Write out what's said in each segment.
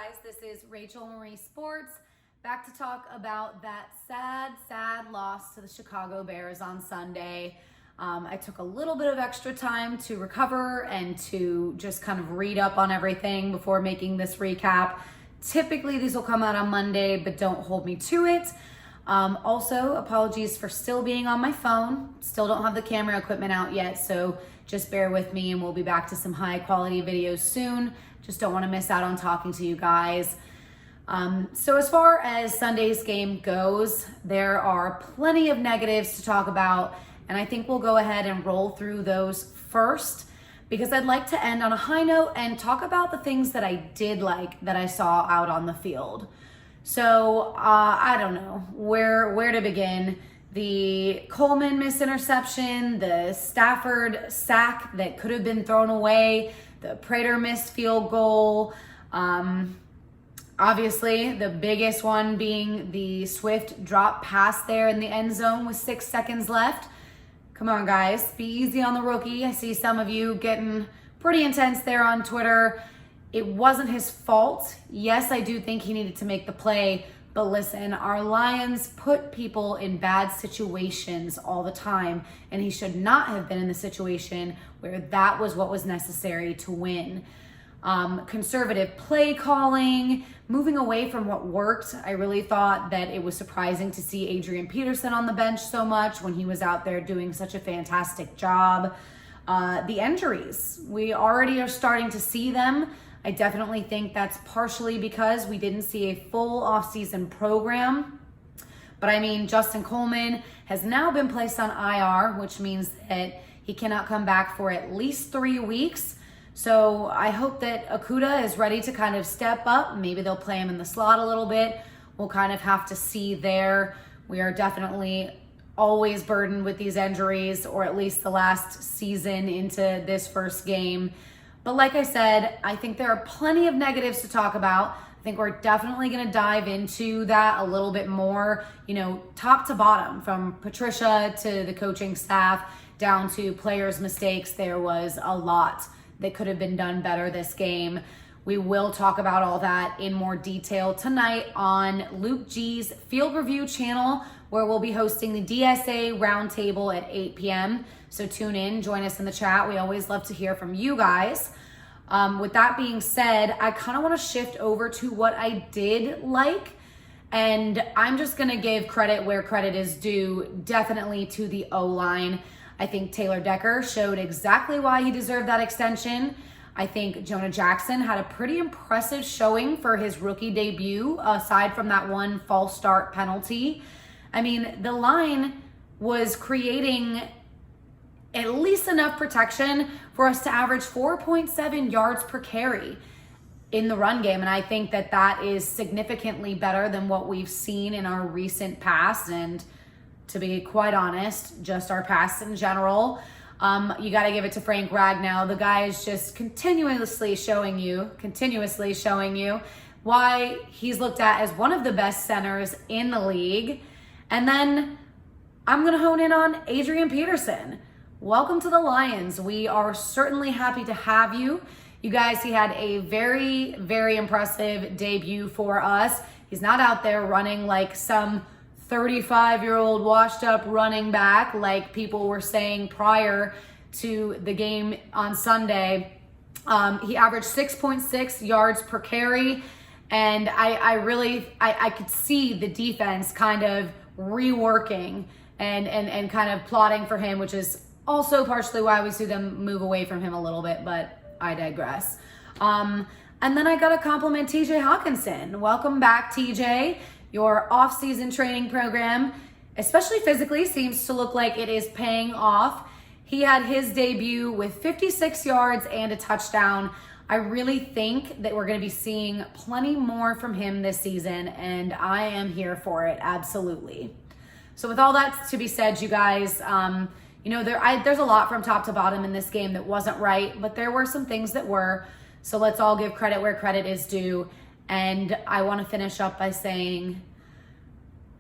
guys, this is Rachel Marie Sports, back to talk about that sad loss to the Chicago Bears on Sunday. I took a little bit of extra time to recover and to just kind of read up on everything before making this recap. Typically these will come out on Monday, but don't hold me to it. Also, apologies for still being on my phone. Still don't have the camera equipment out yet, so just bear with me and we'll be back to some high quality videos soon. Just don't want to miss out on talking to you guys. So as far as Sunday's game goes, there are plenty of negatives to talk about, and I think we'll go ahead and roll through those first because I'd like to end on a high note and talk about the things that I did like that I saw out on the field. So I don't know where to begin. The Coleman missed interception, the Stafford sack that could have been thrown away, the Prater missed field goal. Obviously, the biggest one being the Swift drop pass there in the end zone with 6 seconds left. Come on, guys, be easy on the rookie. I see some of you getting pretty intense there on Twitter. It wasn't his fault. Yes, I do think he needed to make the play, but listen, our Lions put people in bad situations all the time, and he should not have been in the situation where that was what was necessary to win. Conservative play calling, moving away from what worked. I really thought that it was surprising to see Adrian Peterson on the bench so much when he was out there doing such a fantastic job. The injuries, we already are starting to see them. I definitely think that's partially because we didn't see a full offseason program. But I mean, Justin Coleman has now been placed on IR, which means that he cannot come back for at least 3 weeks. So I hope that Okudah is ready to kind of step up. Maybe they'll play him in the slot a little bit. We'll kind of have to see there. We are definitely always burdened with these injuries, or at least the last season into this first game. But like I said, I think there are plenty of negatives to talk about. I think we're definitely going to dive into that a little bit more, top to bottom, from Patricia to the coaching staff down to players' mistakes. There was a lot that could have been done better this game. We will talk about all that in more detail tonight on Luke G's Field Review channel, where we'll be hosting the DSA Roundtable at 8 p.m. So tune in, join us in the chat. We always love to hear from you guys. With that being said, I kind of want to shift over to what I did like. And I'm just going to give credit where credit is due, definitely to the O-line. I think Taylor Decker showed exactly why he deserved that extension. I think Jonah Jackson had a pretty impressive showing for his rookie debut, aside from that one false start penalty. I mean, the line was creating at least enough protection for us to average 4.7 yards per carry in the run game. And I think that that is significantly better than what we've seen in our recent past. And to be quite honest, just our past in general. You got to give it to Frank Ragnow. The guy is just continuously showing you why he's looked at as one of the best centers in the league. And then I'm going to hone in on Adrian Peterson. Welcome to the Lions. We are certainly happy to have you. You guys, he had a very, very impressive debut for us. He's not out there running like some 35-year-old washed up running back like people were saying prior to the game on Sunday. He averaged 6.6 yards per carry, and I could see the defense kind of reworking and kind of plotting for him, which is also partially why we see them move away from him a little bit, but I digress. And then I got to compliment TJ Hawkinson. Welcome back, TJ. Your off-season training program, especially physically, seems to look like it is paying off. He had his debut with 56 yards and a touchdown. I really think that we're going to be seeing plenty more from him this season, and I am here for it, absolutely. So with all that to be said, you guys, there's a lot from top to bottom in this game that wasn't right, but there were some things that were. So let's all give credit where credit is due. And I want to finish up by saying,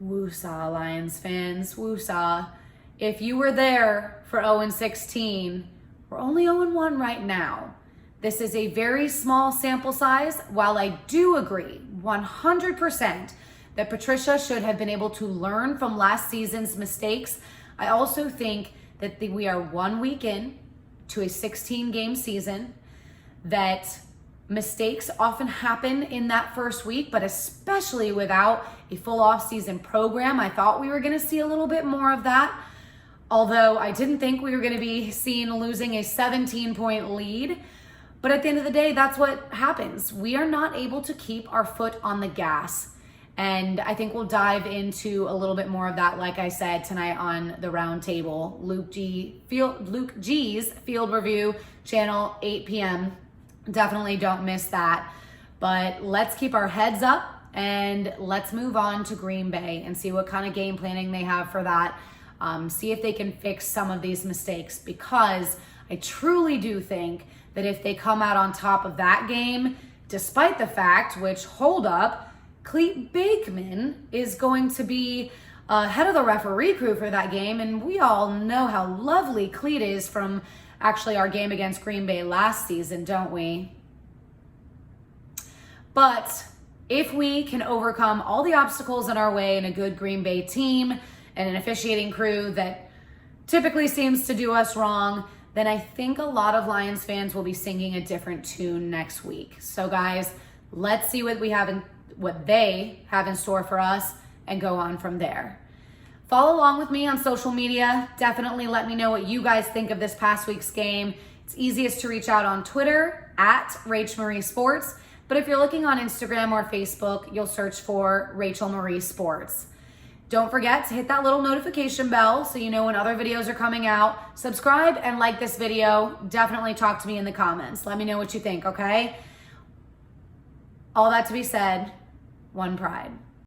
woosah, Lions fans, woosah. If you were there for 0-16, we're only 0-1 right now. This is a very small sample size. While I do agree 100% that Patricia should have been able to learn from last season's mistakes, I also think that we are 1 week in to a 16-game season, that mistakes often happen in that first week, but especially without a full off-season program, I thought we were going to see a little bit more of that. Although I didn't think we were going to be seen losing a 17-point lead. But at the end of the day, that's what happens. We are not able to keep our foot on the gas. And I think we'll dive into a little bit more of that, like I said, tonight on the round table. Luke G's Field Review channel, 8 p.m. Definitely don't miss that. But let's keep our heads up and let's move on to Green Bay and see what kind of game planning they have for that. See if they can fix some of these mistakes, because I truly do think that if they come out on top of that game, despite the fact, which hold up, Clete Bakeman is going to be head of the referee crew for that game, and we all know how lovely Clete is from actually our game against Green Bay last season, don't we? But if we can overcome all the obstacles in our way in a good Green Bay team and an officiating crew that typically seems to do us wrong, then I think a lot of Lions fans will be singing a different tune next week. So guys, let's see what they have in store for us and go on from there. Follow along with me on social media. Definitely let me know what you guys think of this past week's game. It's easiest to reach out on Twitter at Rach Marie Sports. But if you're looking on Instagram or Facebook, you'll search for Rachel Marie Sports. Don't forget to hit that little notification bell so you know when other videos are coming out. Subscribe and like this video. Definitely talk to me in the comments. Let me know what you think, okay? All that to be said, one pride.